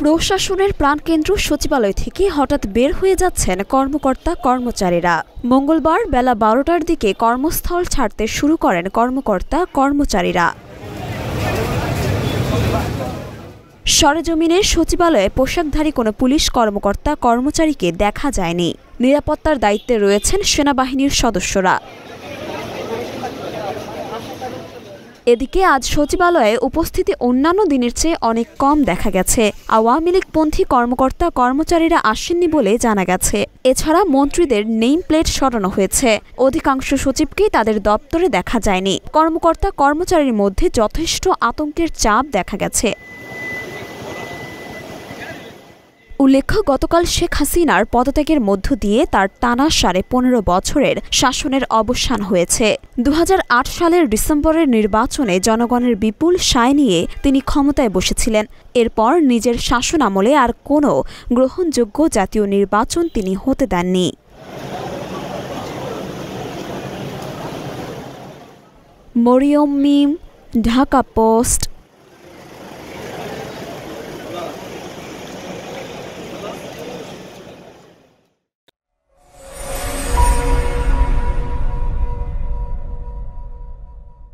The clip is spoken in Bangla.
প্রশাসনের প্রাণকেন্দ্র সচিবালয় থেকে হঠাৎ বের হয়ে যাচ্ছেন কর্মকর্তা কর্মচারীরা। মঙ্গলবার বেলা ১২টার দিকে কর্মস্থল ছাড়তে শুরু করেন কর্মকর্তা কর্মচারীরা। সরেজমিনে সচিবালয়ে পোশাকধারী কোনো পুলিশ কর্মকর্তা কর্মচারীকে দেখা যায়নি। নিরাপত্তার দায়িত্বে রয়েছেন সেনাবাহিনীর সদস্যরা। এদিকে আজ সচিবালয়ে উপস্থিতি অন্যান্য দিনের চেয়ে অনেক কম দেখা গেছে। আওয়ামী লীগপন্থী কর্মকর্তা কর্মচারীরা আসেননি বলে জানা গেছে। এছাড়া মন্ত্রীদের নেম প্লেট সরানো হয়েছে। অধিকাংশ সচিবকেই তাদের দপ্তরে দেখা যায়নি। কর্মকর্তা কর্মচারীর মধ্যে যথেষ্ট আতঙ্কের চাপ দেখা গেছে। উল্লেখ্য, গতকাল শেখ হাসিনার পদত্যাগের মধ্য দিয়ে তার টানা ১৫ বছরের শাসনের অবসান হয়েছে। ২০০৮ সালের ডিসেম্বরের নির্বাচনে জনগণের বিপুল সায় নিয়ে তিনি ক্ষমতায় বসেছিলেন। এরপর নিজের শাসনামলে আর কোনো গ্রহণযোগ্য জাতীয় নির্বাচন তিনি হতে দেননি। মরিয়ম মিম, ঢাকা পোস্ট।